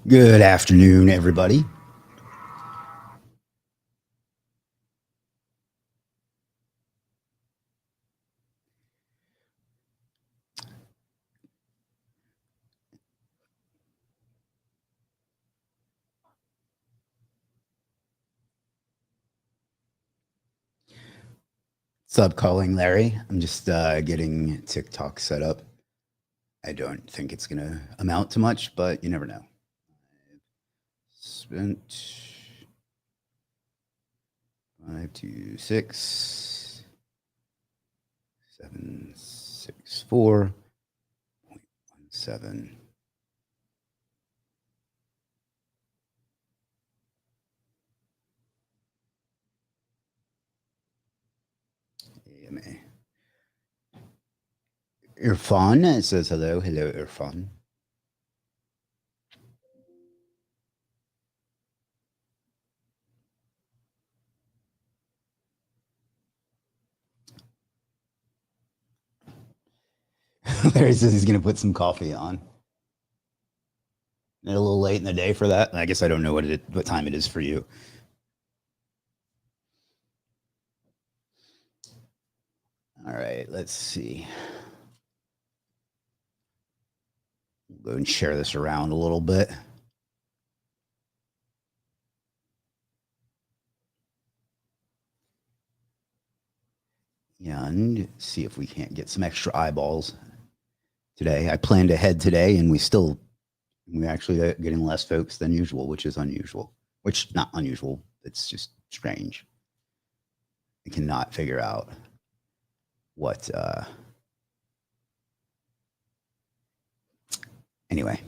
Good afternoon, everybody. What's up, calling Larry? I'm just getting TikTok set up. I don't think it's going to amount to much, but you never know. Spent 526 764.17 AMA. Irfan says hello. Hello, Irfan. Larry says he's going to put some coffee on. A little late in the day for that. I guess I don't know what time it is for you. All right, let's see. We'll go and share this around a little bit. And see if we can't get some extra eyeballs today. I planned ahead today, and we're actually getting less folks than usual, which is unusual. Which not unusual. It's just strange. I cannot figure out what. Anyway,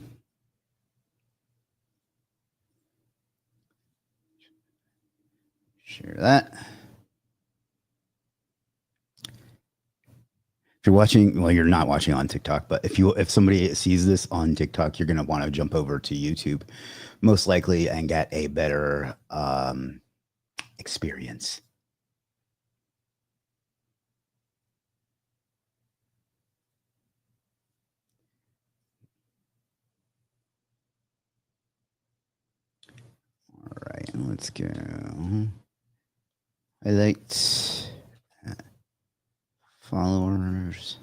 share that. If you're watching, well, you're not watching on TikTok, but if somebody sees this on TikTok, you're gonna want to jump over to YouTube, most likely, and get a better experience. All right, let's go. Highlights, followers.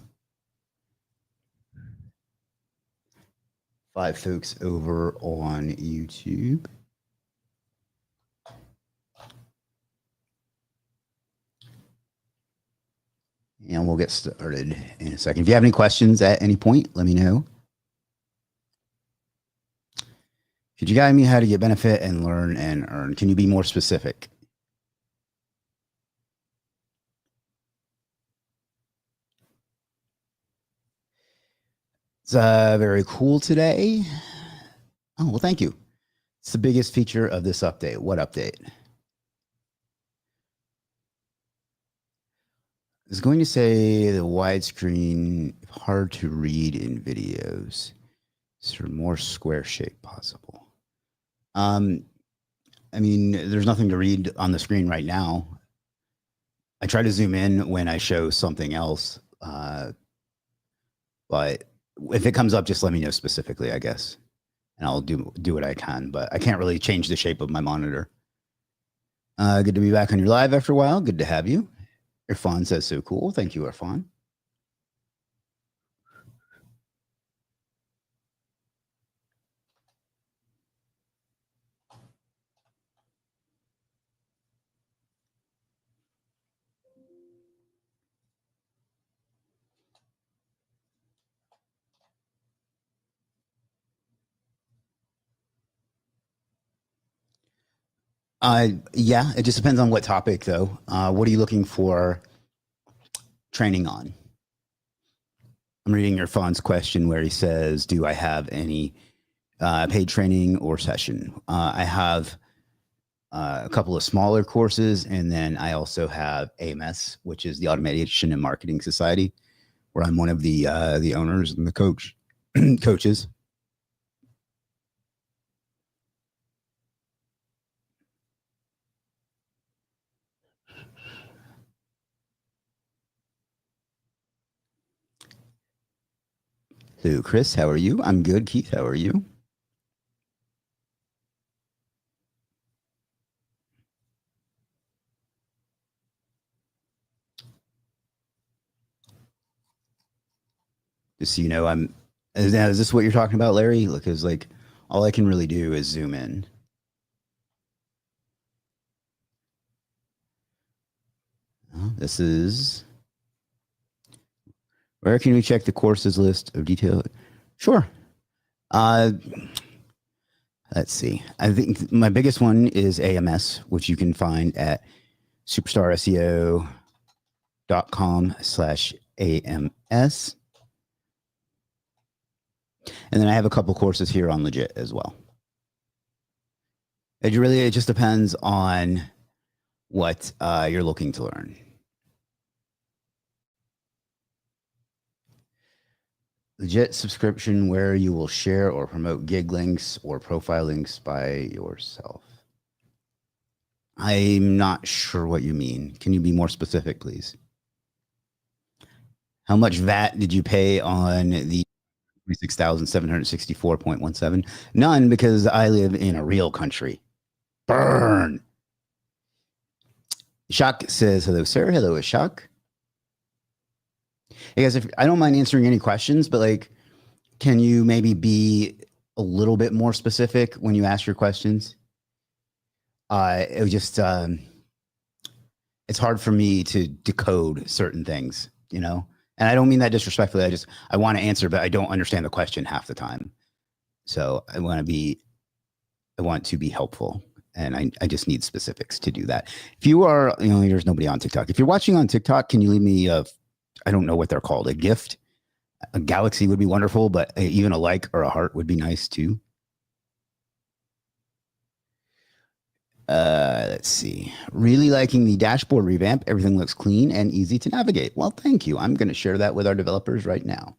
5 folks over on YouTube. And we'll get started in a second. If you have any questions at any point, let me know. Could you guide me how to get benefit and learn and earn? Can you be more specific? It's very cool today. Oh, well, thank you. It's the biggest feature of this update. What update? I was going to say the widescreen, hard to read in videos. So more square shape possible. I mean, there's nothing to read on the screen right now. I try to zoom in when I show something else, but if it comes up, just let me know specifically, I guess, and I'll do what I can. But I can't really change the shape of my monitor. Good to be back on your live after a while. Good to have you. Irfan says so cool. Thank you, Irfan. Yeah, it just depends on what topic, though. What are you looking for training on? I'm reading Irfan's question where he says, "Do I have any paid training or session?" I have a couple of smaller courses, and then I also have AMS, which is the Automation and Marketing Society, where I'm one of the owners and the coaches. So, Chris, how are you? I'm good. Keith, how are you? Just so you know, is this what you're talking about, Larry? Because like all I can really do is zoom in. This is where can we check the courses list of detail? Sure. Uh, let's see. I think my biggest one is AMS, which you can find at superstarseo.com/AMS. And then I have a couple courses here on Legiit as well. It just depends on what you're looking to learn. Legiit subscription where you will share or promote gig links or profile links by yourself. I'm not sure what you mean. Can you be more specific, please? How much VAT did you pay on the 26,764.17? None, because I live in a real country. Burn. Shock says, hello, sir. Hello, Shock. Hey guys, if I don't mind answering any questions, but like, can you maybe be a little bit more specific when you ask your questions? It was just, it's hard for me to decode certain things, you know? And I don't mean that disrespectfully. I want to answer, but I don't understand the question half the time. So I want to be helpful. And I just need specifics to do that. If you are, there's nobody on TikTok. If you're watching on TikTok, can you leave me I don't know what they're called, a gift? A galaxy would be wonderful, but even a like or a heart would be nice too. Let's see. Really liking the dashboard revamp. Everything looks clean and easy to navigate. Well, thank you. I'm going to share that with our developers right now.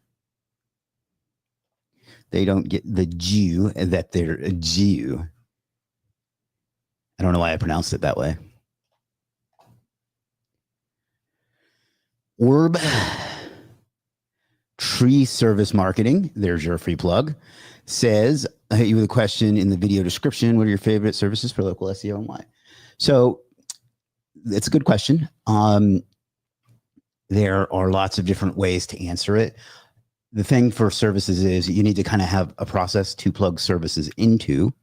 They don't get the Jew that they're a Jew. I don't know why I pronounced it that way. Orb Tree Service Marketing. There's your free plug. Says, I hit you with a question in the video description. What are your favorite services for local SEO and why? So it's a good question. There are lots of different ways to answer it. The thing for services is you need to kind of have a process to plug services into.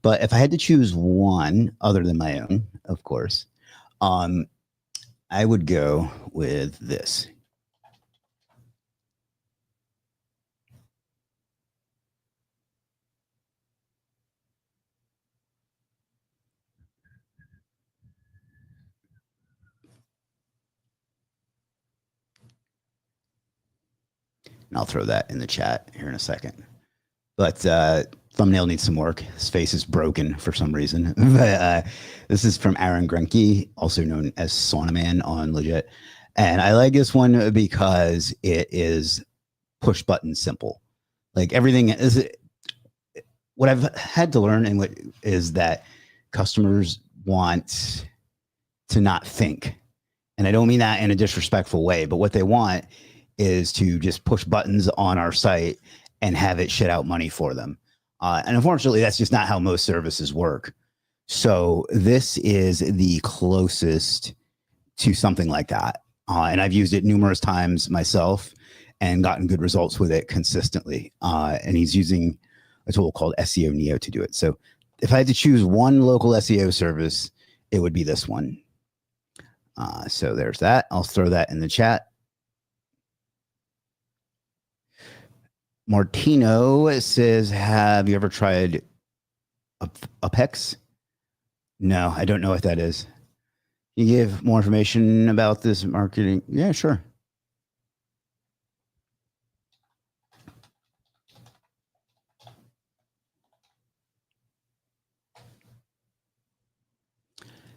But if I had to choose one other than my own, of course, I would go with this. And I'll throw that in the chat here in a second. But thumbnail needs some work. His face is broken for some reason. But this is from Aaron Grenke, also known as Saunaman on Legiit. And I like this one because it is push button simple. Like everything is what I've had to learn and what is that customers want to not think. And I don't mean that in a disrespectful way, but what they want is to just push buttons on our site and have it shit out money for them. And unfortunately, that's just not how most services work. So this is the closest to something like that. And I've used it numerous times myself and gotten good results with it consistently. And he's using a tool called SEO Neo to do it. So if I had to choose one local SEO service, it would be this one. So there's that. I'll throw that in the chat. Martino says, have you ever tried Apex? No, I don't know what that is. Can you give more information about this marketing? Yeah, sure.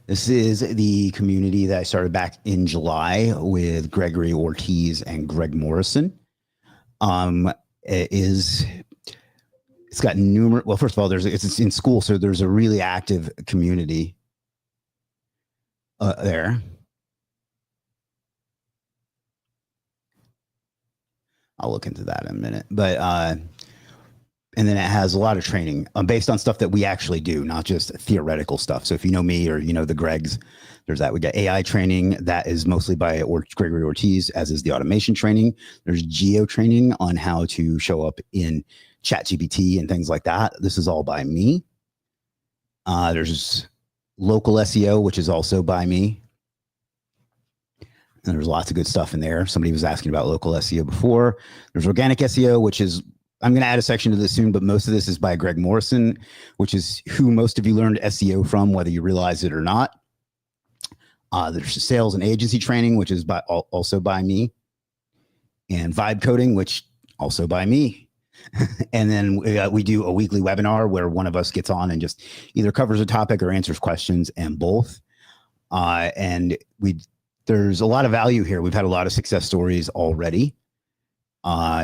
This is the community that I started back in July with Gregory Ortiz and Greg Morrison. It's got numerous. Well, first of all, it's in school, so there's a really active community there. I'll look into that in a minute, but And then it has a lot of training based on stuff that we actually do, not just theoretical stuff. So if you know me or you know the Gregs, there's that. We got AI training that is mostly by Gregory Ortiz, as is the automation training. There's geo training on how to show up in ChatGPT and things like that. This is all by me. There's local SEO, which is also by me. And there's lots of good stuff in there. Somebody was asking about local SEO before. There's organic SEO, which is, I'm going to add a section to this soon, but most of this is by Greg Morrison, which is who most of you learned SEO from, whether you realize it or not. There's sales and agency training, which is also by me. And vibe coding, which also by me. And then we do a weekly webinar where one of us gets on and just either covers a topic or answers questions, and both. And there's a lot of value here. We've had a lot of success stories already.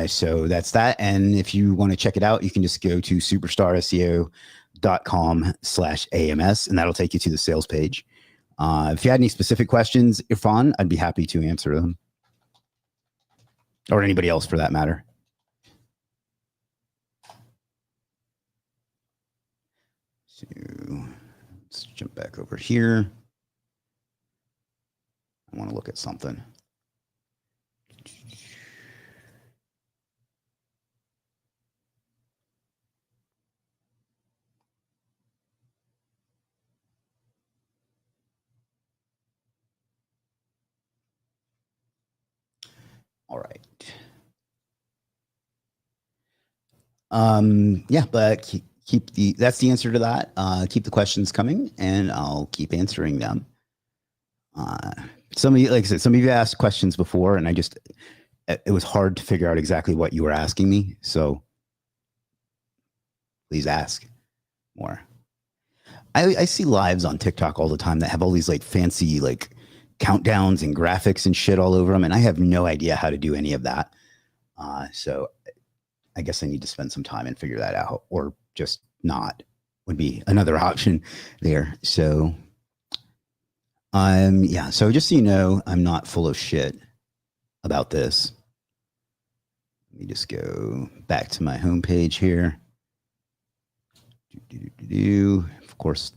So that's that. And if you want to check it out, you can just go to superstarseo.com/AMS, and that'll take you to the sales page. If you had any specific questions, Irfan, I'd be happy to answer them, or anybody else for that matter. So let's jump back over here. I want to look at something. All right. Yeah, but that's the answer to that. Keep the questions coming, and I'll keep answering them. Some of you, like I said, some of you asked questions before, and it was hard to figure out exactly what you were asking me. So please ask more. I see lives on TikTok all the time that have all these like fancy like countdowns and graphics and shit all over them, and I have no idea how to do any of that. So I guess I need to spend some time and figure that out, or just not would be another option there. So yeah, so just so you know, I'm not full of shit about this. Let me just go back to my homepage here. Of course,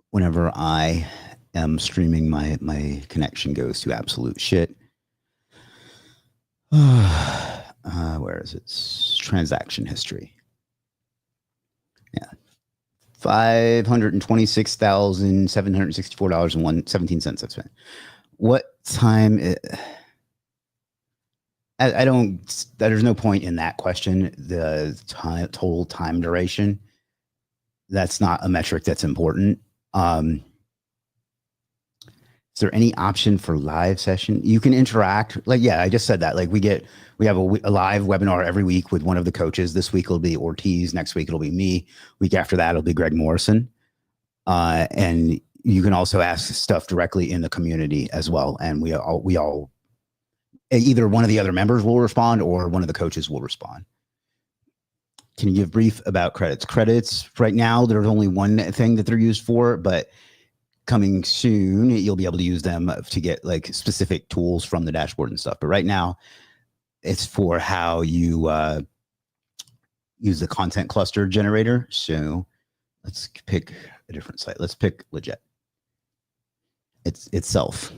whenever I am streaming, my connection goes to absolute shit. Where is it? Transaction history. Yeah. $526,764.17 I've spent. What time? I don't. There's no point in that question. The total time duration. That's not a metric that's important. Is there any option for live session? You can interact. Like, yeah, I just said that. Like, we have a live webinar every week with one of the coaches. This week it'll be Ortiz. Next week it'll be me. Week after that it'll be Greg Morrison. And you can also ask stuff directly in the community as well. And we all either one of the other members will respond or one of the coaches will respond. Can you give brief about credits? Credits right now, there's only one thing that they're used for, but coming soon, you'll be able to use them to get like specific tools from the dashboard and stuff. But right now, it's for how you use the content cluster generator. So let's pick a different site. Let's pick Legiit. It's itself.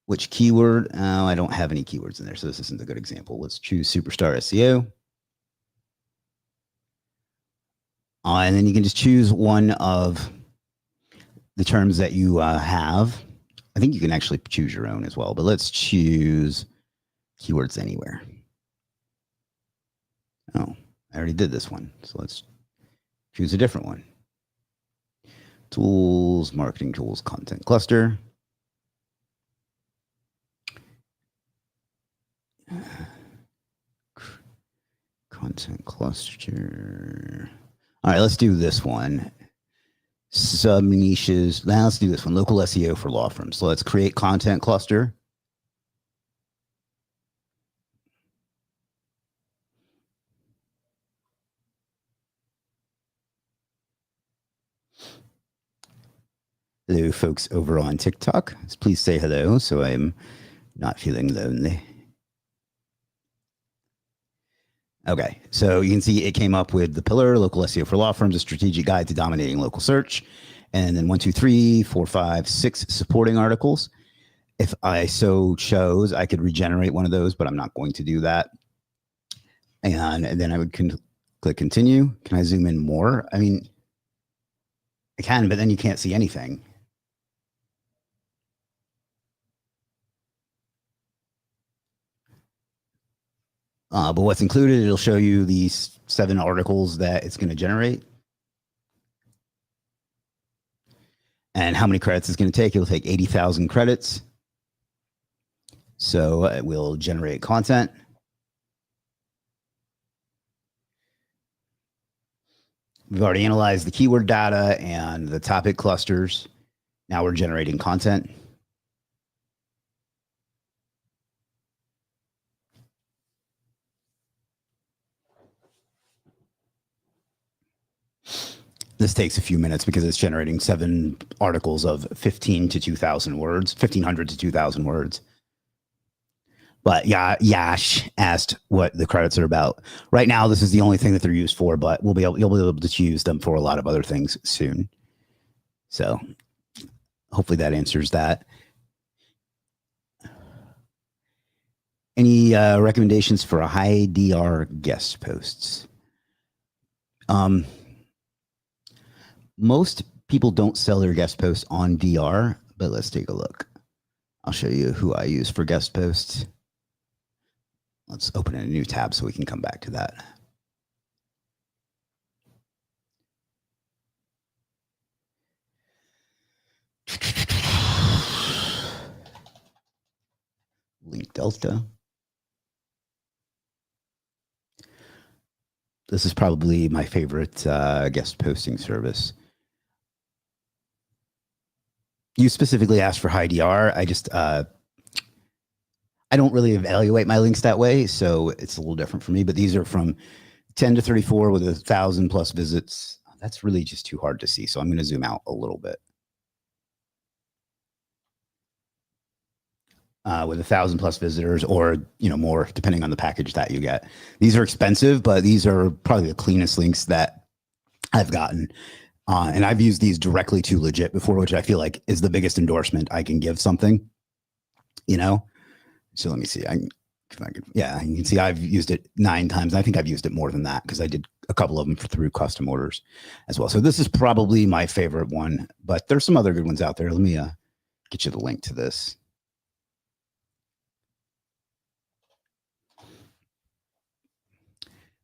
Which keyword? I don't have any keywords in there, so this isn't a good example. Let's choose Superstar SEO. And then you can just choose one of the terms that you have. I think you can actually choose your own as well, but let's choose keywords anywhere. Oh, I already did this one. So let's choose a different one. Tools, marketing tools, content cluster. Content cluster. All right, let's do this one. Sub niches. Now let's do this one. Local SEO for law firms. So let's create content cluster. Hello, folks over on TikTok. Please say hello so I'm not feeling lonely. Okay, so you can see it came up with the pillar, local SEO for law firms, a strategic guide to dominating local search, and then 1, 2, 3, 4, 5, 6 supporting articles. If I so chose, I could regenerate one of those, but I'm not going to do that. And then I would click continue. Can I zoom in more? I mean, I can, but then you can't see anything. But what's included, it'll show you these 7 articles that it's going to generate. And how many credits it's going to take. It'll take 80,000 credits. So it will generate content. We've already analyzed the keyword data and the topic clusters. Now we're generating content. This takes a few minutes because it's generating 7 articles of 15 to 2,000 words, 1,500 to 2,000 words. But yeah, Yash asked what the credits are about. Right now, this is the only thing that they're used for, but you'll be able to use them for a lot of other things soon. So hopefully that answers that. Any recommendations for a high DR guest posts? Most people don't sell their guest posts on DR, but let's take a look. I'll show you who I use for guest posts. Let's open a new tab so we can come back to that. Link Delta. This is probably my favorite guest posting service. You specifically asked for high DR. I don't really evaluate my links that way, so it's a little different for me. But these are from 10 to 34 with 1,000 plus visits. That's really just too hard to see, so I'm going to zoom out a little bit. With 1,000 plus visitors, or more, depending on the package that you get. These are expensive, but these are probably the cleanest links that I've gotten. And I've used these directly to Legiit before, which I feel like is the biggest endorsement I can give something. So let me see. Yeah, you can see I've used it 9 times. I think I've used it more than that because I did a couple of them through custom orders as well. So this is probably my favorite one, but there's some other good ones out there. Let me get you the link to this.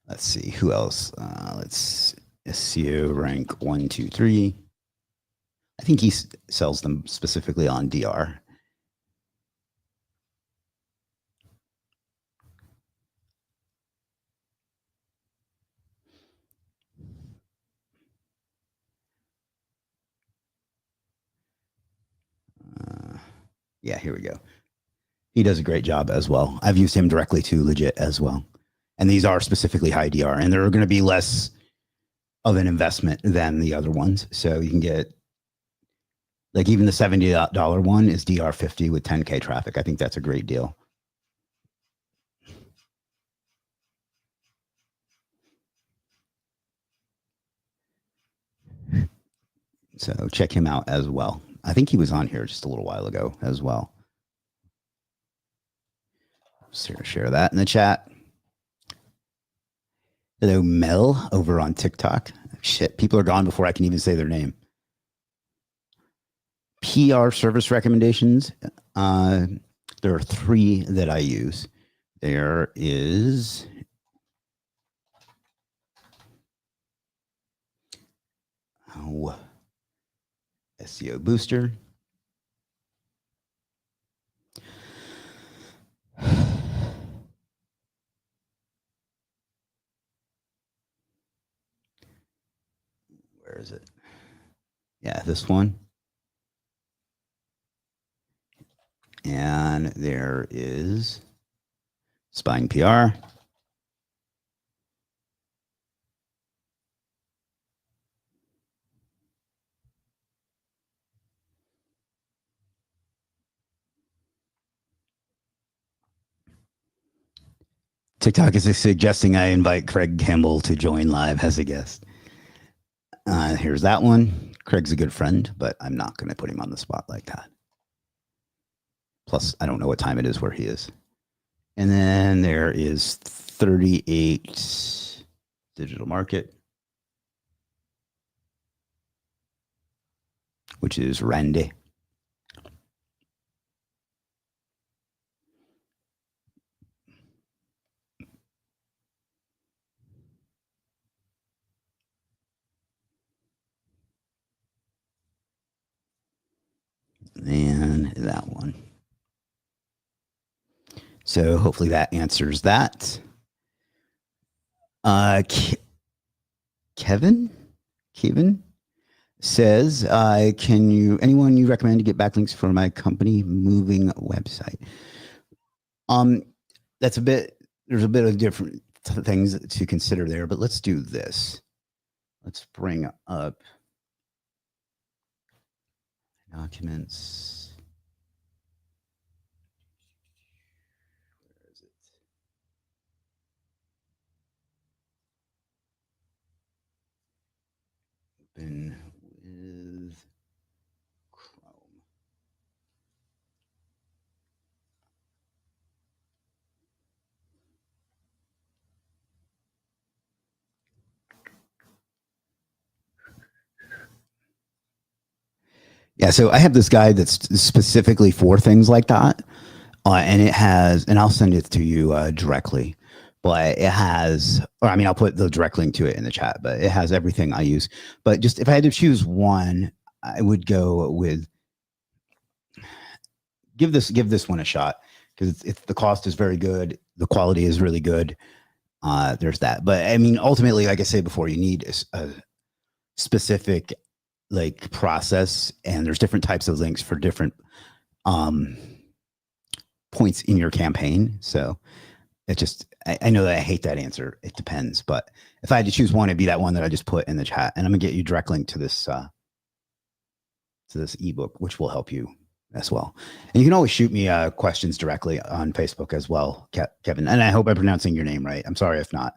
Let's see who else. Let's SEO rank 1, 2, 3. I think he sells them specifically on DR. Yeah, here we go. He does a great job as well. I've used him directly to Legiit as well. And these are specifically high DR, and they're going to be less of an investment than the other ones. So you can get, like, even the $70 one is DR 50 with 10K traffic. I think that's a great deal. So check him out as well. I think he was on here just a little while ago as well. Share that in the chat. Hello, Mel, over on TikTok. Shit, people are gone before I can even say their name. PR service recommendations. There are 3 that I use. There is SEO Booster. Where is it? Yeah, this one. And there is Spine PR. TikTok is suggesting I invite Craig Campbell to join live as a guest. Here's that one. Craig's a good friend, but I'm not going to put him on the spot like that. Plus, I don't know what time it is where he is. And then there is 38 Digital Market, which is Randy. And that one. So hopefully that answers that. Kevin says, anyone you recommend to get backlinks for my company moving website? There's a bit of different things to consider there, but let's do this. Let's bring up documents. Where is it? Open with Chrome. Yeah, so I have this guide that's specifically for things like that. And it has, and I'll send it to you directly, but it has, I'll put the direct link to it in the chat, but it has everything I use. But just if I had to choose one, I would go with, give this one a shot, because the cost is very good. The quality is really good. There's that. But ultimately, like I said before, you need a specific process, and there's different types of links for different points in your campaign. So it just, I know that I hate that answer. It depends, but if I had to choose one, it'd be that one that I just put in the chat, and I'm gonna get you a direct link to this ebook, which will help you as well. And you can always shoot me questions directly on Facebook as well, Kevin. And I hope I'm pronouncing your name right. I'm sorry if not.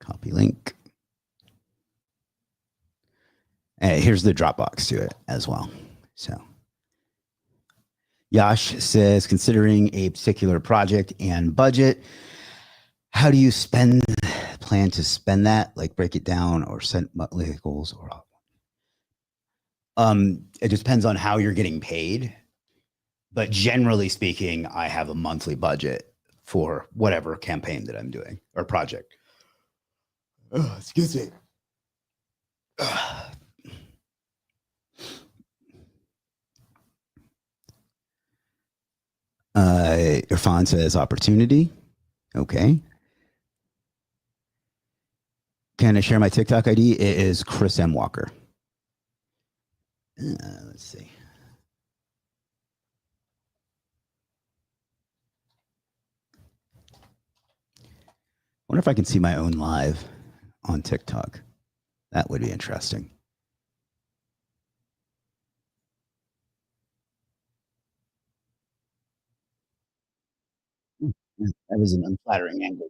Copy link. And here's the Dropbox to it as well. So Yash says, considering a particular project and budget, how do you plan to spend that? Like break it down or set monthly goals or it just depends on how you're getting paid. But generally speaking, I have a monthly budget for whatever campaign that I'm doing or project. Oh, excuse me. Irfan says opportunity. Okay. Can I share my TikTok ID? It is Chris M. Walker. Let's see. Wonder if I can see my own live on TikTok. That would be interesting. That was an unflattering angle.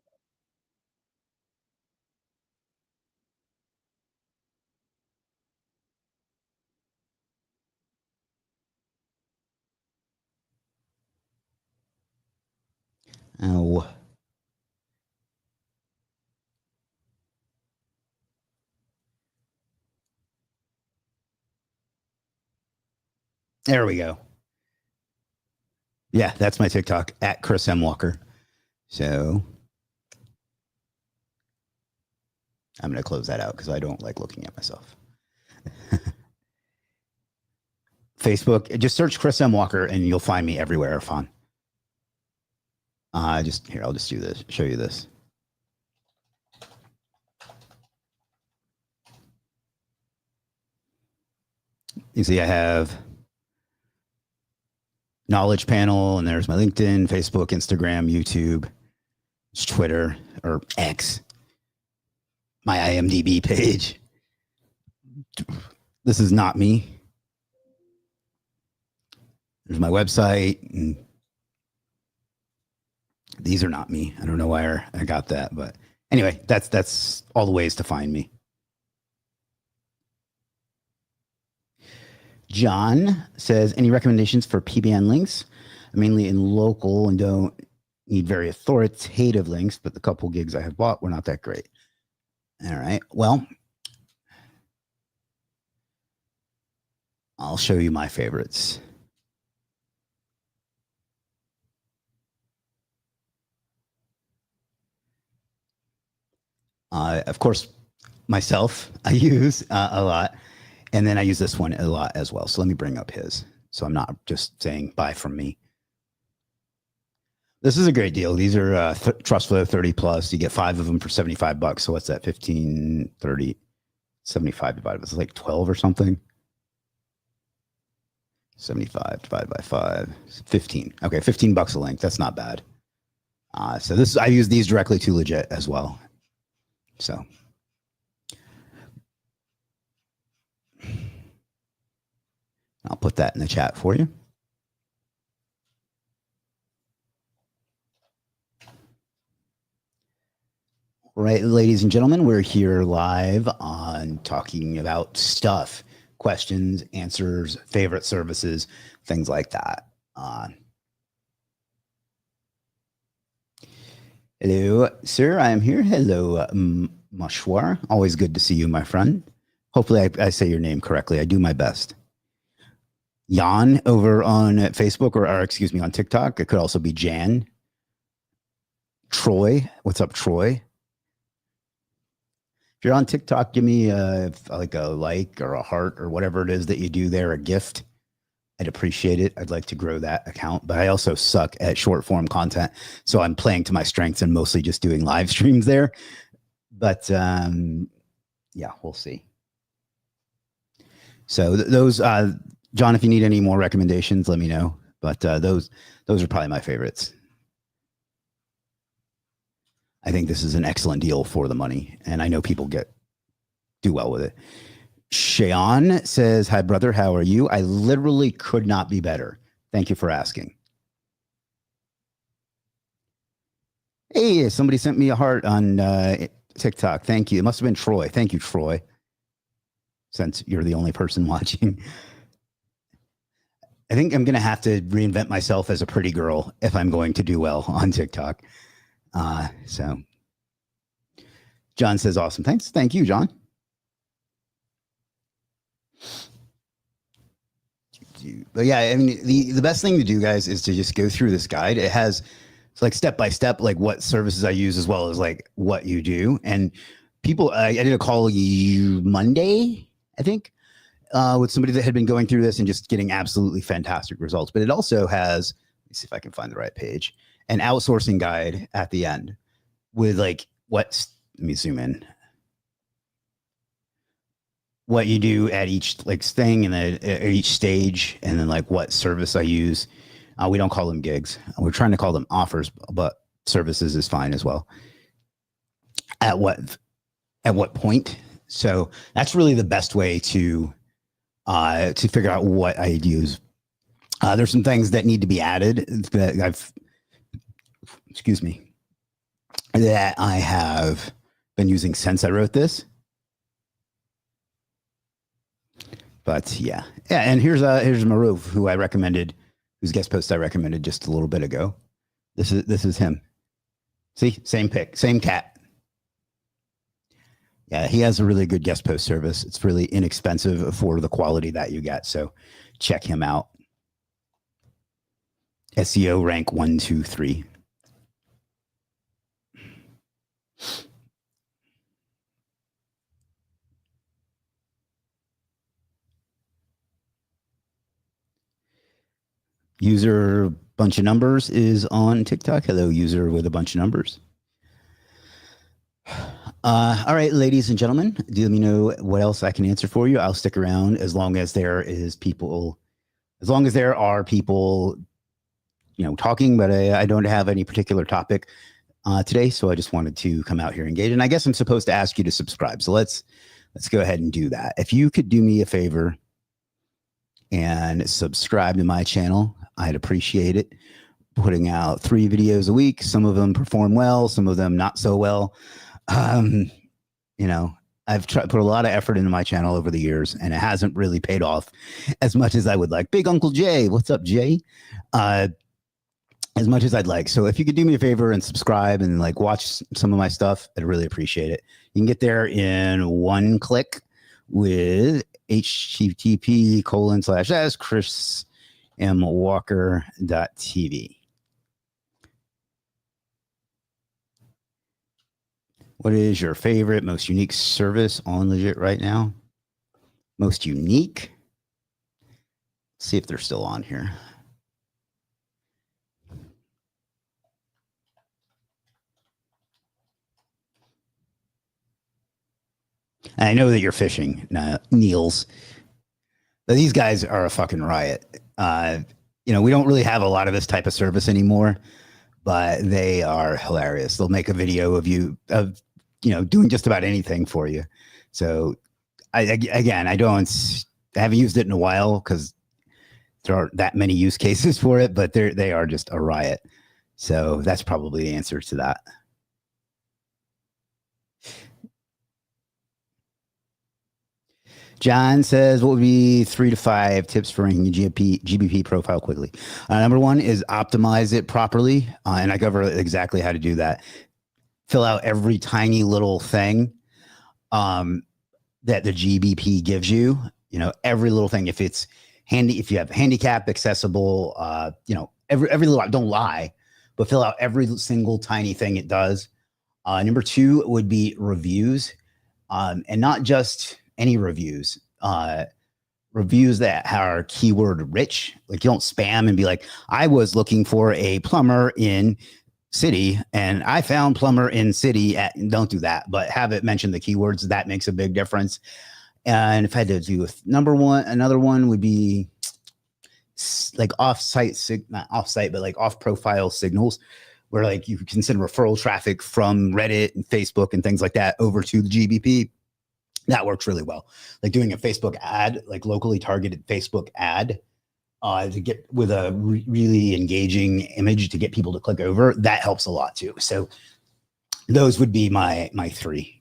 Oh. There we go. Yeah, that's my TikTok at Chris M. Walker. So I'm going to close that out because I don't like looking at myself. Facebook, just search Chris M. Walker and you'll find me everywhere, Irfan. I'll just do this, show you this. You see, I have knowledge panel, and there's my LinkedIn, Facebook, Instagram, YouTube, Twitter, or X, my IMDb page. This is not me. There's my website and These are not me. I don't know where I got that, but anyway, that's all the ways to find me. John says, any recommendations for PBN links? I'm mainly in local and don't need very authoritative links, but the couple gigs I have bought were not that great. All right. Well, I'll show you my favorites. Of course, myself, I use a lot. And then I use this one a lot as well. So let me bring up his. So I'm not just saying buy from me. This is a great deal. These are TrustFlow 30 plus. You get 5 of them for $75. So what's that? 15, 30, 75 divided by, it's like 12 or something. 75 divided by 5, 15. Okay, $15 a link. That's not bad. So this, I use these directly to Legiit as well. So I'll put that in the chat for you. All right, ladies and gentlemen, we're here live on talking about stuff, questions, answers, favorite services, things like that. Hello, sir. I am here. Hello, Mashwar. Always good to see you, my friend. Hopefully I say your name correctly. I do my best. Jan over on Facebook or excuse me, on TikTok. It could also be Jan. Troy. What's up, Troy? If you're on TikTok, give me like a like or a heart or whatever it is that you do there, a gift. I'd appreciate it. I'd like to grow that account, but I also suck at short form content. So I'm playing to my strengths and mostly just doing live streams there. But yeah, we'll see. So those, John, if you need any more recommendations, let me know. But those are probably my favorites. I think this is an excellent deal for the money, and I know people do well with it. Shayon says, hi, brother. How are you? I literally could not be better. Thank you for asking. Hey, somebody sent me a heart on TikTok. Thank you. It must have been Troy. Thank you, Troy, since you're the only person watching. I think I'm going to have to reinvent myself as a pretty girl if I'm going to do well on TikTok. So John says, awesome. Thanks. Thank you, John. But yeah, I mean, the best thing to do, guys, is to just go through this guide. It has like step by step, like what services I use as well as like what you do. And people, I did a call Monday, I think, with somebody that had been going through this and just getting absolutely fantastic results. But it also has, let me see if I can find the right page, an outsourcing guide at the end with like let me zoom in. What you do at each like thing and at each stage, and then like what service I use. We don't call them gigs. We're trying to call them offers, but services is fine as well. At what point? So that's really the best way to figure out what I use. There's some things that need to be added that that I have been using since I wrote this. But yeah. And here's Maruf, who I recommended, whose guest post I recommended just a little bit ago. This is him. See, same pic, same cat. Yeah, he has a really good guest post service. It's really inexpensive for the quality that you get. So check him out. SEO rank 1, 2, 3. User bunch of numbers is on TikTok. Hello, user with a bunch of numbers. All right, ladies and gentlemen, do let me know what else I can answer for you. I'll stick around as long as there are people, talking, but I don't have any particular topic today. So I just wanted to come out here and engage. And I guess I'm supposed to ask you to subscribe. So let's go ahead and do that. If you could do me a favor and subscribe to my channel, I'd appreciate it. putting out 3 videos a week. Some of them perform well, some of them not so well. You know, I've put a lot of effort into my channel over the years, and it hasn't really paid off as much as I would like. Big Uncle Jay, what's up, Jay? As much as I'd like. So if you could do me a favor and subscribe and like watch some of my stuff, I'd really appreciate it. You can get there in one click with http:// chrismwalker.tv. What is your favorite, most unique service on Legiit right now? Most unique? Let's see if they're still on here. I know that you're fishing, Niels. But these guys are a fucking riot. You know, we don't really have a lot of this type of service anymore, but they are hilarious. They'll make a video of you doing just about anything for you. So I haven't used it in a while because there aren't that many use cases for it, but they are just a riot. So that's probably the answer to that. John says, what would be 3 to 5 tips for ranking your GBP profile quickly? Number 1 is optimize it properly. And I cover exactly how to do that. Fill out every tiny little thing that the GBP gives you. You know, every little thing. If it's handy, if you have handicap, accessible, every little, don't lie, but fill out every single tiny thing it does. Number 2 would be reviews, and not just any reviews, reviews that are keyword rich. Like you don't spam and be like, I was looking for a plumber in city and I found plumber in city don't do that, but have it mention the keywords. That makes a big difference. And if I had to do another one would be like not off-site, but like off-profile signals, where like you can send referral traffic from Reddit and Facebook and things like that over to the GBP. That works really well. Like doing a Facebook ad, like locally targeted Facebook ad, to get with a really engaging image to get people to click over. That helps a lot too. So those would be my 3.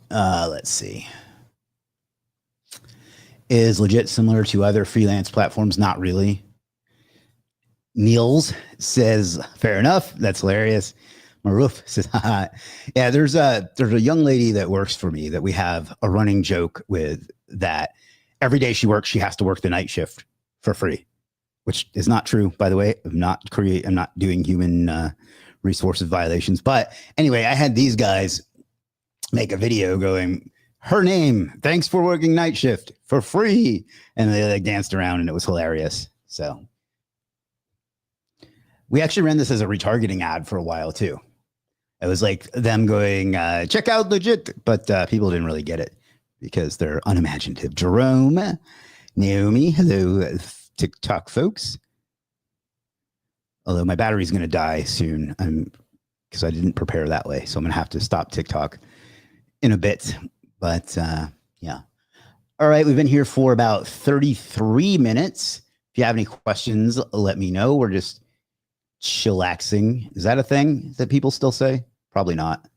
Let's see. Is Legiit similar to other freelance platforms? Not really. Niels says, fair enough. That's hilarious. Maruf says, yeah, there's a young lady that works for me that we have a running joke with, that every day she works, she has to work the night shift for free, which is not true, by the way. I'm not doing human resources violations. But anyway, I had these guys make a video going, her name, thanks for working night shift for free. And they like danced around and it was hilarious. So we actually ran this as a retargeting ad for a while too. It was like them going, check out Legiit, but people didn't really get it because they're unimaginative. Jerome, Naomi, hello, TikTok folks. Although my battery's going to die soon because I didn't prepare that way. So I'm going to have to stop TikTok in a bit. But yeah. All right, we've been here for about 33 minutes. If you have any questions, let me know. We're just chillaxing. Is that a thing that people still say? Probably not.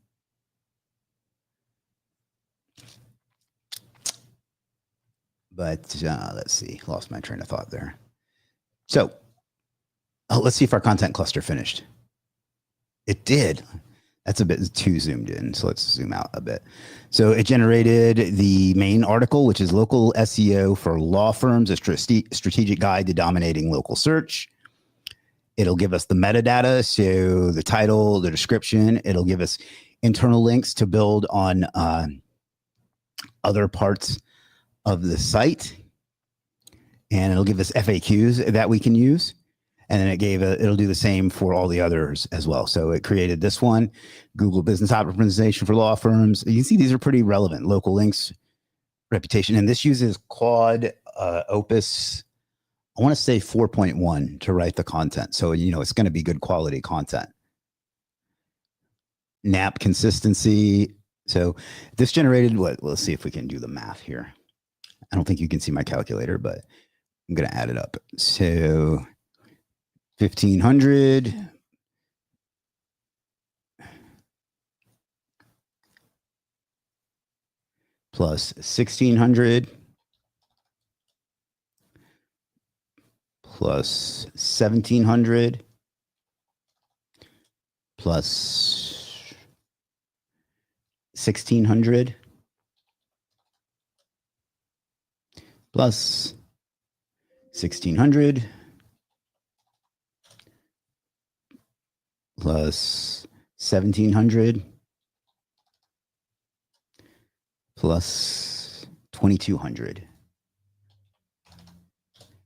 But let's see. Lost my train of thought there. So let's see if our content cluster finished. It did. That's a bit too zoomed in. So let's zoom out a bit. So it generated the main article, which is Local SEO for Law Firms, a strategic guide to dominating local search. It'll give us the metadata, so the title, the description. It'll give us internal links to build on other parts of the site. And it'll give us FAQs that we can use. And then it'll do the same for all the others as well. So it created this one, Google Business Optimization for Law Firms. You can see these are pretty relevant. Local links, reputation. And this uses Claude Opus, I want to say 4.1 to write the content. So, it's going to be good quality content. NAP consistency. So this generated what? Let's see if we can do the math here. I don't think you can see my calculator, but I'm going to add it up. So 1,500 plus 1,600 plus 1,700 plus 1,600 plus 1,600 plus 1,700 plus 2,200.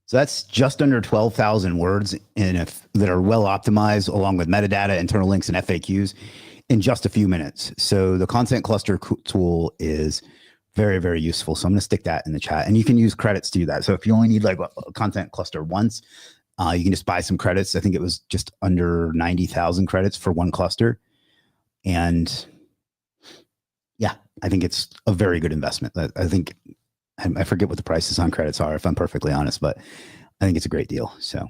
So that's just under 12,000 words that are well optimized along with metadata, internal links, and FAQs in just a few minutes. So the content cluster tool is very, very useful. So I'm going to stick that in the chat, and you can use credits to do that. So if you only need like a content cluster once, you can just buy some credits. I think it was just under 90,000 credits for one cluster. And yeah, I think it's a very good investment. I think I forget what the prices on credits are, if I'm perfectly honest, but I think it's a great deal. So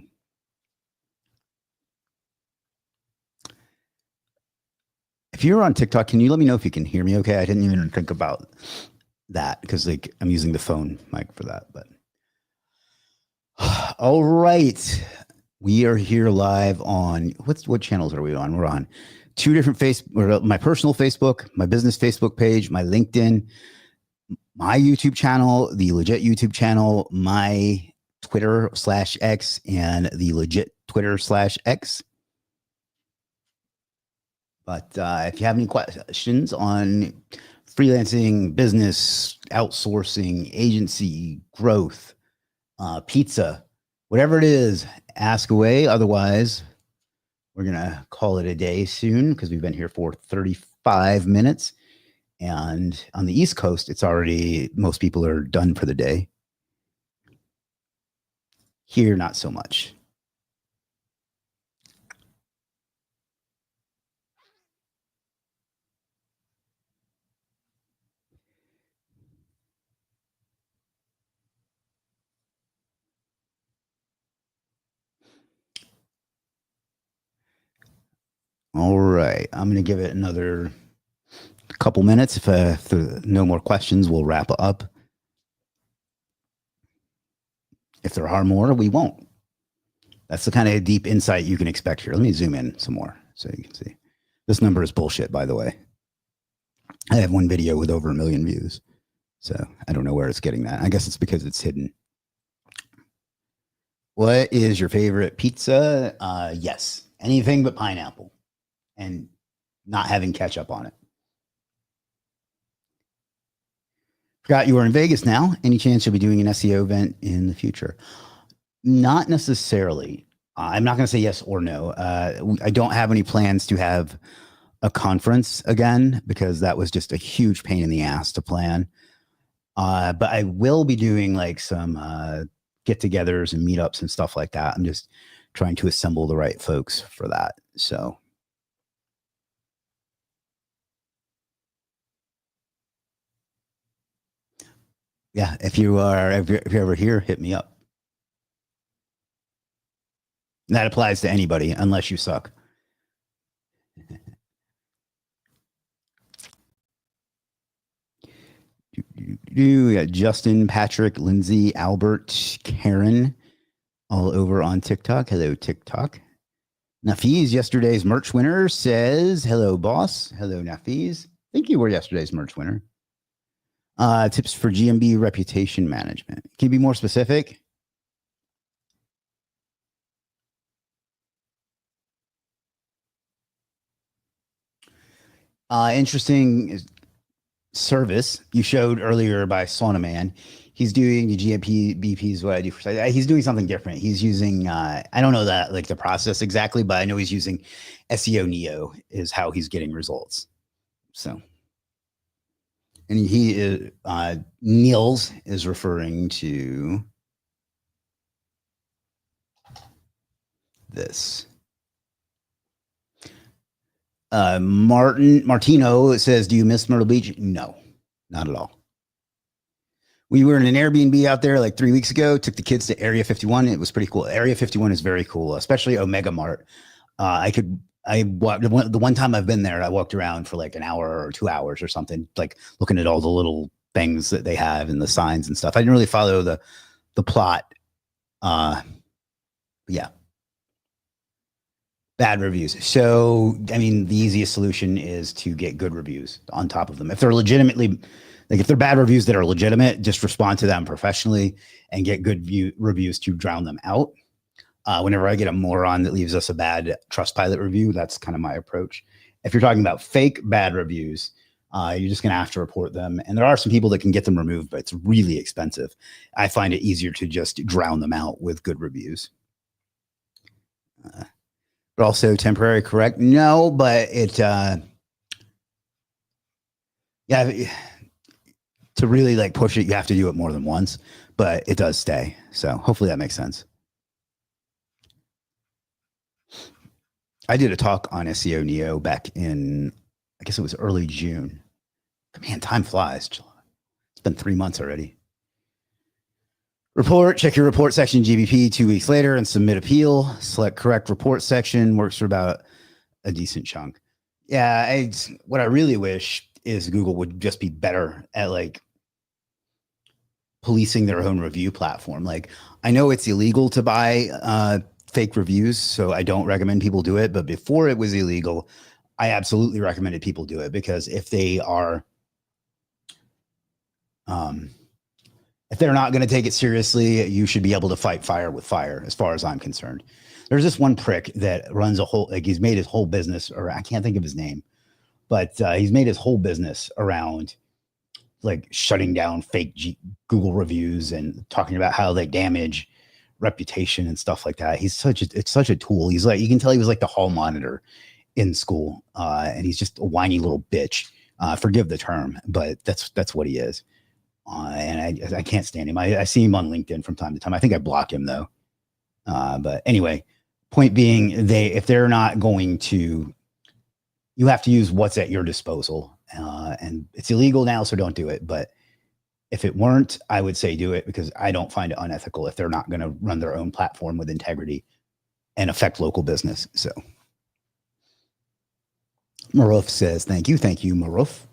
if you're on TikTok, can you let me know if you can hear me okay? I didn't even think about that because like I'm using the phone mic for that. But all right. We are here live on what channels are we on? We're on two different my personal Facebook, my business Facebook page, my LinkedIn, my YouTube channel, the Legiit YouTube channel, my Twitter/X, and the Legiit Twitter/X. But if you have any questions on freelancing, business, outsourcing, agency, growth, pizza, whatever it is, ask away. Otherwise, we're going to call it a day soon because we've been here for 35 minutes. And on the East Coast, it's already, most people are done for the day. Here, not so much. All right. I'm going to give it another couple minutes. If there are no more questions, we'll wrap up. If there are more, we won't. That's the kind of deep insight you can expect here. Let me zoom in some more so you can see. This number is bullshit, by the way. I have one video with over 1 million views. So I don't know where it's getting that. I guess it's because it's hidden. What is your favorite pizza? Yes. Anything but pineapple and not having ketchup on it. Forgot you were in Vegas now. Any chance you'll be doing an SEO event in the future? Not necessarily. I'm not going to say yes or no. I don't have any plans to have a conference again because that was just a huge pain in the ass to plan. But I will be doing like some get-togethers and meetups and stuff like that. I'm just trying to assemble the right folks for that. So yeah, if you're ever here, hit me up. And that applies to anybody unless you suck. We got Justin, Patrick, Lindsay, Albert, Karen, all over on TikTok. Hello, TikTok. Nafiz, yesterday's merch winner, says, hello, boss. Hello, Nafiz. I think you were yesterday's merch winner. Tips for GMB reputation management. Can you be more specific? Interesting service you showed earlier by Sauna Man. He's doing the GMP BPs. What I do for he's doing something different. He's using I don't know that like the process exactly, but I know he's using SEO Neo is how he's getting results. So, and he is Niels is referring to this. Martino says, do you miss Myrtle Beach? No, not at all. We were in an Airbnb out there like 3 weeks ago. Took the kids to Area 51. It was pretty cool. Area 51 is very cool, especially Omega Mart. I walked the one time I've been there. I walked around for like an hour or 2 hours or something, like looking at all the little things that they have and the signs and stuff. I didn't really follow the plot. Yeah, bad reviews. So, I mean, the easiest solution is to get good reviews on top of them. If they're legitimately, like if they're bad reviews that are legitimate, just respond to them professionally and get good reviews to drown them out. Whenever I get a moron that leaves us a bad Trustpilot review, that's kind of my approach. If you're talking about fake bad reviews, you're just going to have to report them. And there are some people that can get them removed, but it's really expensive. I find it easier to just drown them out with good reviews. But also temporary correct? No, but it, yeah, to really like push it, you have to do it more than once, but it does stay. So hopefully that makes sense. I did a talk on SEO Neo back in, I guess it was early June. Man, time flies. It's been 3 months already. Report, check your report section GBP 2 weeks later and submit appeal. Select correct report section, works for about a decent chunk. Yeah, what I really wish is Google would just be better at like policing their own review platform. Like I know it's illegal to buy fake reviews, so I don't recommend people do it. But before it was illegal, I absolutely recommended people do it because if they are, if they're not going to take it seriously, you should be able to fight fire with fire, as far as I'm concerned. There's this one prick that runs a whole, like he's made his whole business, or I can't think of his name, but he's made his whole business around like shutting down fake Google reviews and talking about how they damage reputation and stuff like that. It's such a tool. He's like, you can tell he was like the hall monitor in school, and he's just a whiny little bitch. Forgive the term, but that's what he is. And I can't stand him. I see him on LinkedIn from time to time. I think I block him though. But anyway, point being, if they're not going to, you have to use what's at your disposal, and it's illegal now, so don't do it. But if it weren't, I would say do it because I don't find it unethical if they're not going to run their own platform with integrity and affect local business. So Maruf says, thank you, Maruf.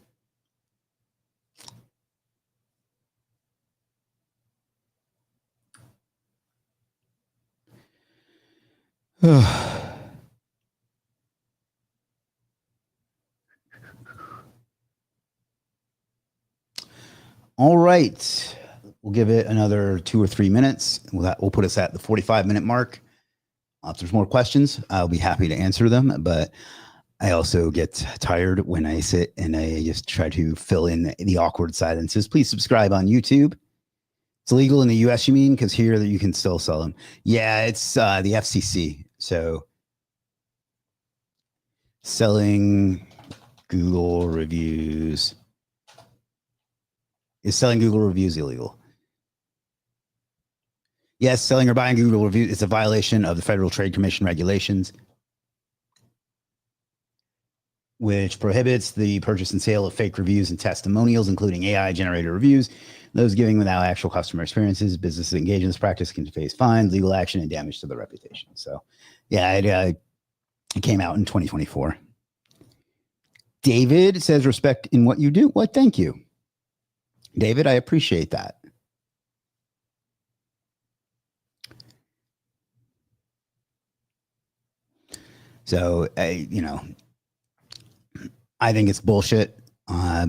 All right. We'll give it another 2 or 3 minutes. We'll put us at the 45-minute mark. If there's more questions, I'll be happy to answer them. But I also get tired when I sit and I just try to fill in the awkward silences. Please subscribe on YouTube. It's illegal in the US, you mean? Because here you can still sell them. Yeah, it's the FCC. So selling Google reviews. Is selling Google reviews illegal? Yes, selling or buying Google reviews is a violation of the Federal Trade Commission regulations, which prohibits the purchase and sale of fake reviews and testimonials, including AI-generated reviews. Those giving without actual customer experiences. Businesses engaged in this practice can face fines, legal action, and damage to their reputation. So, yeah, it came out in 2024. David says, respect in what you do. What? Thank you, David. I appreciate that. So, I think it's bullshit.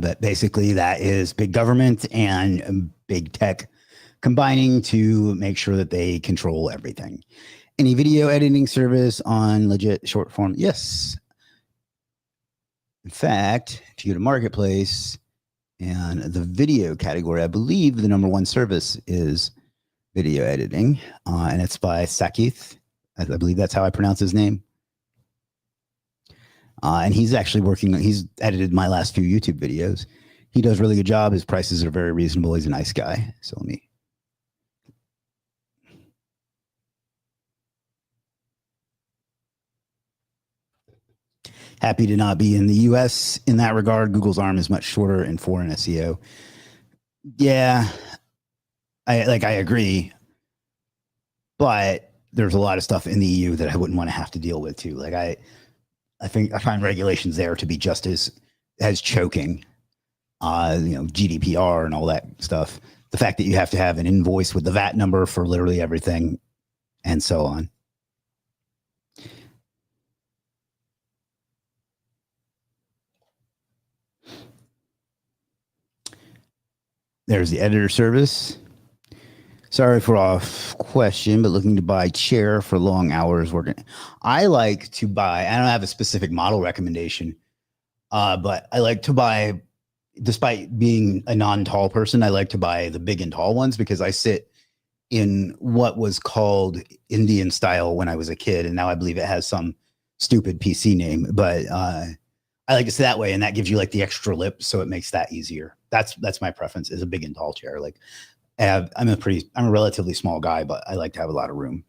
But basically, that is big government and big tech combining to make sure that they control everything. Any video editing service on Legiit short form? Yes. In fact, if you go to Marketplace and the video category, I believe the #1 service is video editing, and it's by Sakith. I believe that's how I pronounce his name. And he's actually he's edited my last few YouTube videos. He does a really good job. His prices are very reasonable. He's a nice guy. So let me. Happy to not be in the US in that regard. Google's arm is much shorter in foreign SEO. Yeah. I agree, but there's a lot of stuff in the EU that I wouldn't want to have to deal with too. Like I think I find regulations there to be just as choking. GDPR and all that stuff. The fact that you have to have an invoice with the VAT number for literally everything, and so on. There's the editor service. Sorry for off question, but looking to buy chair for long hours working. I like to buy, I don't have a specific model recommendation, but I like to buy, despite being a non-tall person, I like to buy the big and tall ones because I sit in what was called Indian style when I was a kid. And now I believe it has some stupid PC name, but I like to sit that way, and that gives you like the extra lip. So it makes that easier. That's my preference, is a big and tall chair. Like I'm a relatively small guy, but I like to have a lot of room.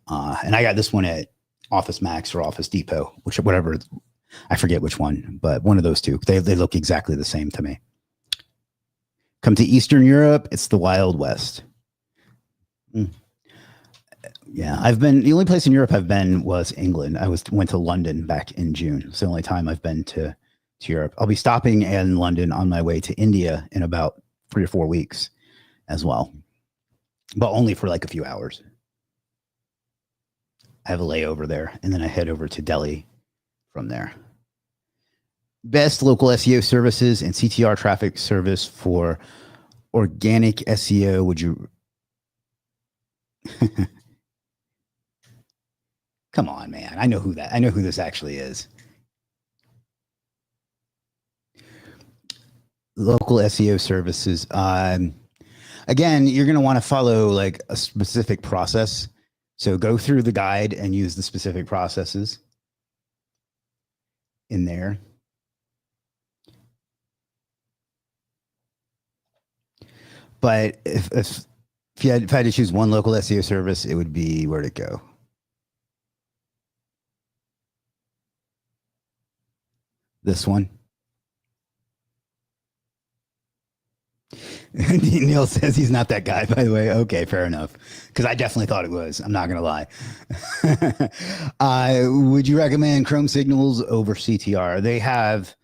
And I got this one at Office Max or Office Depot, whatever. I forget which one, but one of those two. They look exactly the same to me. Come to Eastern Europe, it's the Wild West. Yeah, the only place in Europe I've been was England. Went to London back in June. It's the only time I've been to Europe. I'll be stopping in London on my way to India in about 3 or 4 weeks as well, but only for like a few hours. I have a layover there, and then I head over to Delhi from there. Best local SEO services and CTR traffic service for organic SEO. Would you? Come on, man. I know who this actually is. Local SEO services. Again, you're going to want to follow like a specific process. So go through the guide and use the specific processes in there. But if I had to choose one local SEO service, it would be, where'd it go? This one. Neil says he's not that guy, by the way. Okay, fair enough. Because I definitely thought it was. I'm not going to lie. Would you recommend Chrome Signals over CTR? They have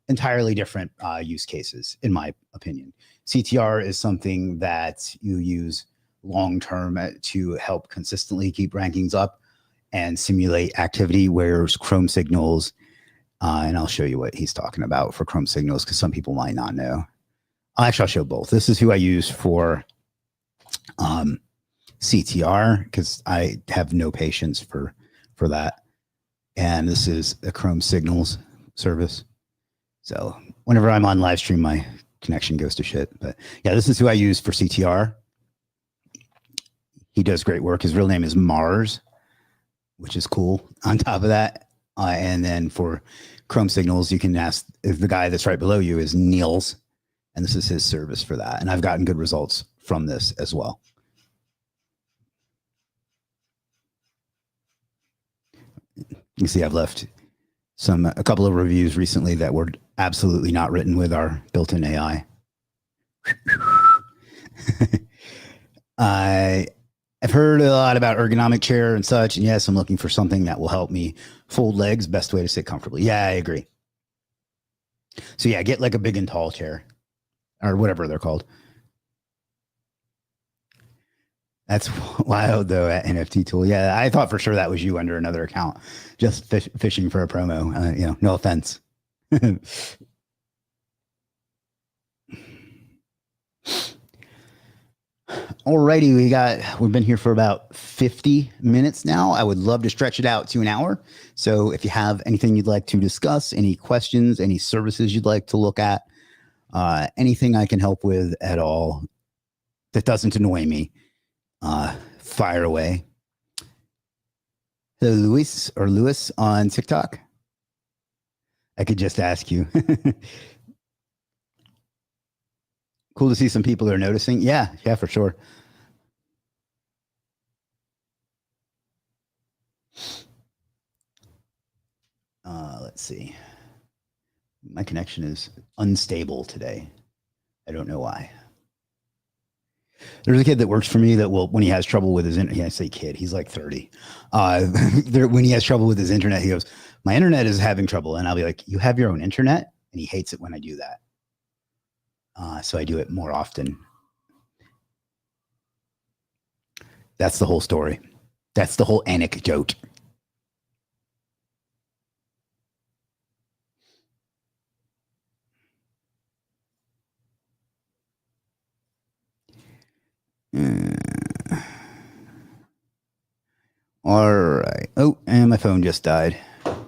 entirely different use cases, in my opinion. CTR is something that you use long term to help consistently keep rankings up and simulate activity, whereas Chrome Signals, and I'll show you what he's talking about for Chrome Signals because some people might not know. Actually, I'll show both. This is who I use for CTR because I have no patience for that. And this is a Chrome Signals service. So whenever I'm on live stream, my connection goes to shit. But yeah, this is who I use for CTR. He does great work. His real name is Mars, which is cool. On top of that, and then for Chrome Signals, you can ask if the guy that's right below you is Niels. And this is his service for that. And I've gotten good results from this as well. You see, I've left a couple of reviews recently that were absolutely not written with our built-in AI. I've heard a lot about ergonomic chair and such. And yes, I'm looking for something that will help me fold legs. Best way to sit comfortably. Yeah, I agree. So yeah, get like a big and tall chair. Or whatever they're called. That's wild, though, at NFT Tool. Yeah, I thought for sure that was you under another account, just fishing for a promo. No offense. Alrighty, we've been here for about 50 minutes now. I would love to stretch it out to an hour. So if you have anything you'd like to discuss, any questions, any services you'd like to look at, anything I can help with at all that doesn't annoy me, fire away. Hello, Lewis on TikTok. I could just ask you. Cool to see some people are noticing. Yeah, for sure. Let's see. My connection is unstable today. I don't know why. There's a kid that works for me that will, when he has trouble with his internet, I say kid, he's like 30. When he has trouble with his internet, he goes, my internet is having trouble. And I'll be like, you have your own internet? And he hates it when I do that. So I do it more often. That's the whole story. That's the whole anecdote. All right. Oh, and my phone just died. Let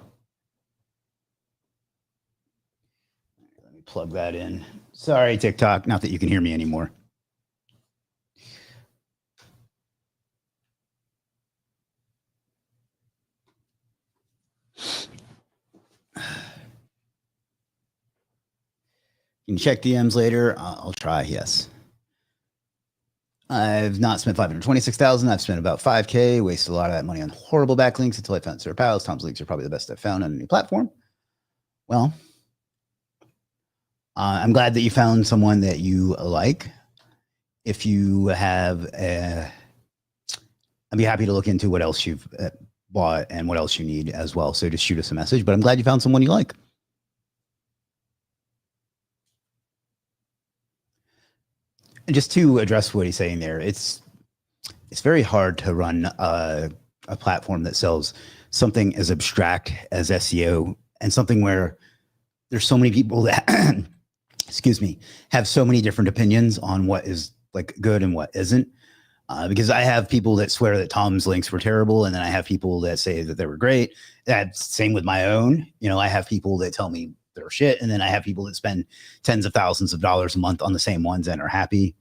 me plug that in. Sorry, TikTok. Not that you can hear me anymore. You can check DMs later. I'll try. Yes. I've not spent 526,000. I've spent about 5K. Wasted a lot of that money on horrible backlinks until I found Sir Pals. Tom's links are probably the best I've found on any platform. Well, I'm glad that you found someone that you like. If you have, I'd be happy to look into what else you've bought and what else you need as well. So just shoot us a message. But I'm glad you found someone you like. And just to address what he's saying there, it's very hard to run a platform that sells something as abstract as SEO and something where there's so many people that, excuse me, have so many different opinions on what is like good and what isn't. Because I have people that swear that Tom's links were terrible, and then I have people that say that they were great. That's same with my own. You know, I have people that tell me they're shit, and then I have people that spend tens of thousands of dollars a month on the same ones and are happy.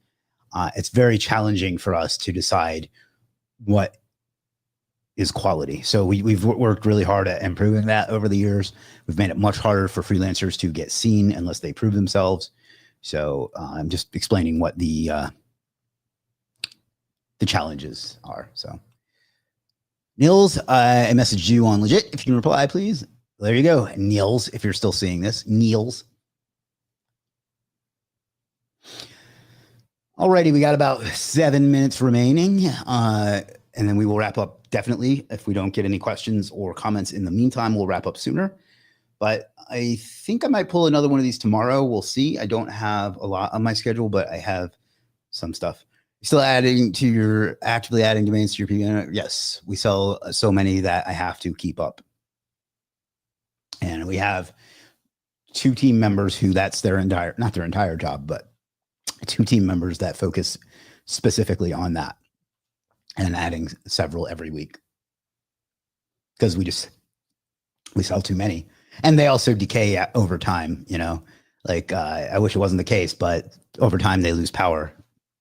It's very challenging for us to decide what is quality. So we've worked really hard at improving that over the years. We've made it much harder for freelancers to get seen unless they prove themselves. So I'm just explaining what the challenges are. So Nils, I messaged you on Legiit. If you can reply, please. There you go. Nils, if you're still seeing this, Nils. Alrighty, we got about 7 minutes remaining. And then we will wrap up definitely. If we don't get any questions or comments in the meantime, we'll wrap up sooner. But I think I might pull another one of these tomorrow. We'll see. I don't have a lot on my schedule, but I have some stuff. Still actively adding domains to your PBN? Yes, we sell so many that I have to keep up. And we have 2 team members who that's their not their entire job, but 2 team members that focus specifically on that and adding several every week. Because we sell too many. And they also decay over time, you know, like I wish it wasn't the case, but over time they lose power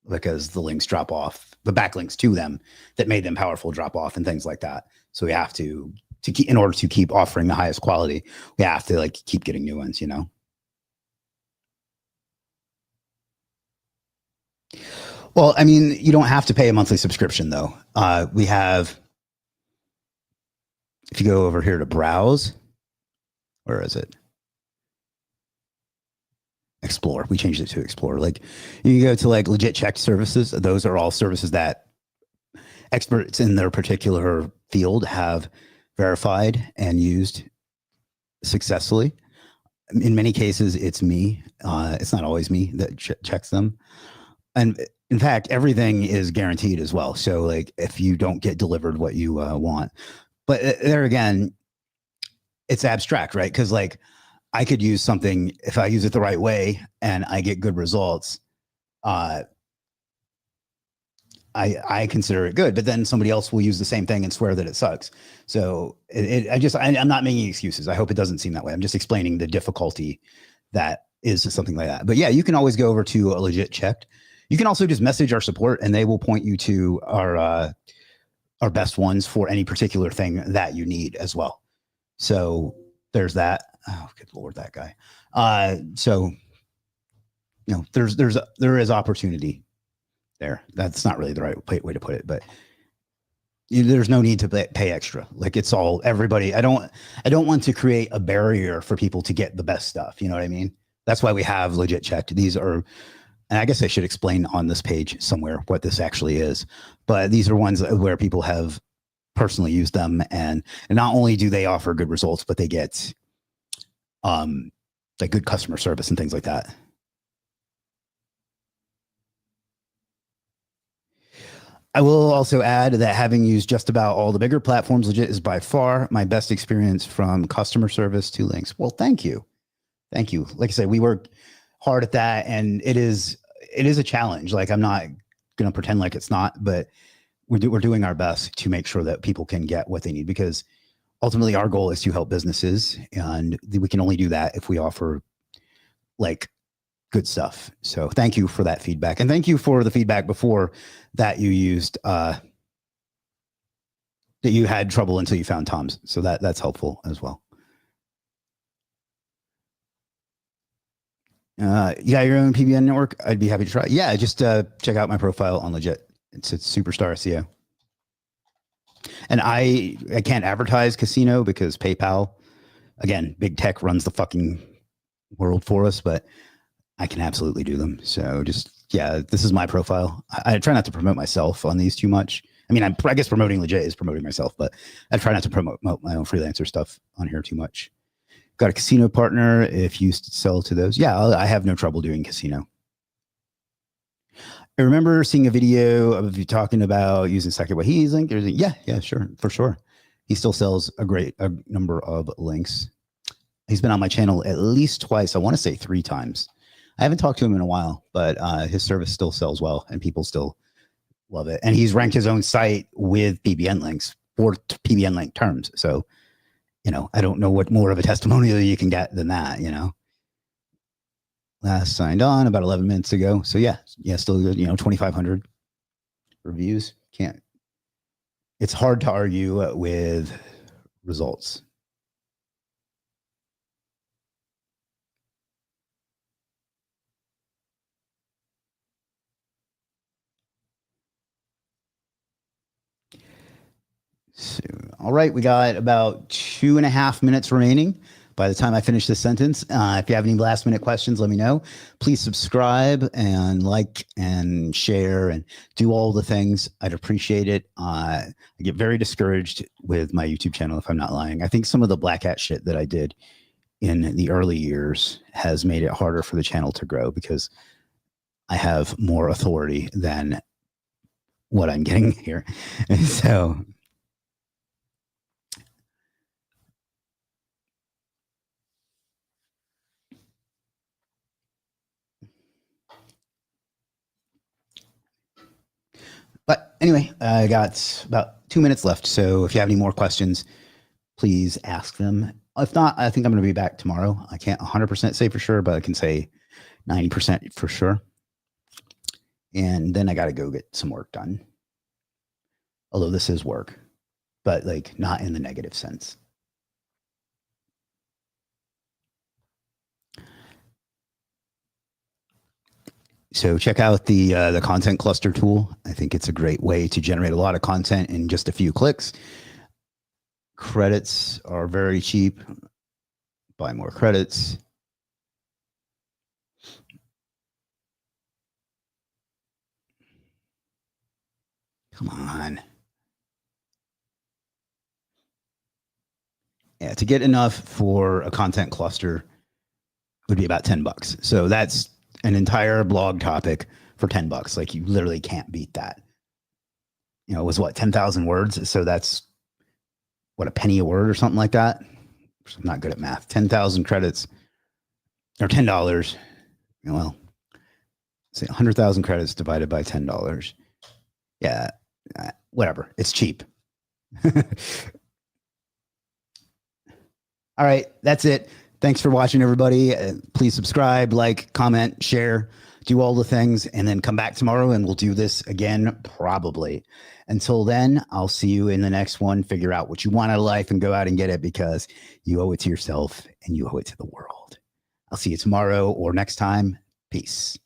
because the links drop off, the backlinks to them that made them powerful drop off and things like that. So we have to keep, in order to keep offering the highest quality, we have to like keep getting new ones, you know? Well, I mean, you don't have to pay a monthly subscription though. We have, if you go over here to browse, where is it? Explore. We changed it to Explore. Like you can go to like Legiit checked services. Those are all services that experts in their particular field have verified and used successfully. In many cases, it's me. It's not always me that checks them. And in fact, everything is guaranteed as well. So like if you don't get delivered what you want, but there again, it's abstract, right? Because like I could use something, if I use it the right way and I get good results, I consider it good, but then somebody else will use the same thing and swear that it sucks. So I'm not making excuses. I hope it doesn't seem that way. I'm just explaining the difficulty that is something like that. But yeah, you can always go over to a Legiit checked. You can also just message our support and they will point you to our best ones for any particular thing that you need as well. So there's that. Oh, good Lord, that guy. So, you know, there is opportunity there. That's not really the right way to put it, but there's no need to pay extra. Like it's all everybody. I don't want to create a barrier for people to get the best stuff. You know what I mean? That's why we have Legiit checked. These are and I guess I should explain on this page somewhere what this actually is, but these are ones where people have personally used them, and not only do they offer good results, but they get like good customer service and things like that. I will also add that having used just about all the bigger platforms, Legiit is by far my best experience from customer service to links. Well, thank you. Thank you. Like I said, we work hard at that, and it is a challenge. Like, I'm not going to pretend like it's not, but we're doing our best to make sure that people can get what they need, because ultimately our goal is to help businesses, and we can only do that if we offer like good stuff. So thank you for that feedback, and thank you for the feedback before that you used that you had trouble until you found Tom's. So that's helpful as well. You got your own PBN network? I'd be happy to try. Yeah, just check out my profile on Legiit. It's Superstar SEO. And I can't advertise casino because PayPal, again, big tech runs the fucking world for us, but I can absolutely do them. So just, yeah, this is my profile. I try not to promote myself on these too much. I mean, I guess promoting Legiit is promoting myself, but I try not to promote my own freelancer stuff on here too much. Got a casino partner if you sell to those. Yeah, I have no trouble doing casino. I remember seeing a video of you talking about using Second What He's link. Yeah, sure, for sure. He still sells a number of links. He's been on my channel at least twice. I want to say 3 times. I haven't talked to him in a while, but his service still sells well, and people still love it. And he's ranked his own site with PBN links for PBN link terms. So, you know, I don't know what more of a testimonial you can get than that, you know. Last signed on about 11 minutes ago. So yeah, still good. You know, 2,500 reviews. It's hard to argue with results. So, all right, we got about 2.5 minutes remaining by the time I finish this sentence. If you have any last minute questions, let me know. Please subscribe and like and share and do all the things. I'd appreciate it. I get very discouraged with my YouTube channel, if I'm not lying. I think some of the black hat shit that I did in the early years has made it harder for the channel to grow, because I have more authority than what I'm getting here. And so but anyway, I got about 2 minutes left. So if you have any more questions, please ask them. If not, I think I'm going to be back tomorrow. I can't 100% say for sure, but I can say 90% for sure. And then I got to go get some work done. Although this is work, but like not in the negative sense. So check out the content cluster tool. I think it's a great way to generate a lot of content in just a few clicks. Credits are very cheap. Buy more credits. Come on. Yeah, to get enough for a content cluster would be about $10. So that's an entire blog topic for $10. Like, you literally can't beat that. You know, it was what, 10,000 words? So that's what, a penny a word or something like that. I'm not good at math. 10,000 credits or $10. Well, say 100,000 credits divided by $10. Yeah, whatever. It's cheap. All right, that's it. Thanks for watching, everybody. Please subscribe, like, comment, share, do all the things, and then come back tomorrow and we'll do this again, probably. Until then, I'll see you in the next one. Figure out what you want out of life and go out and get it, because you owe it to yourself and you owe it to the world. I'll see you tomorrow or next time. Peace.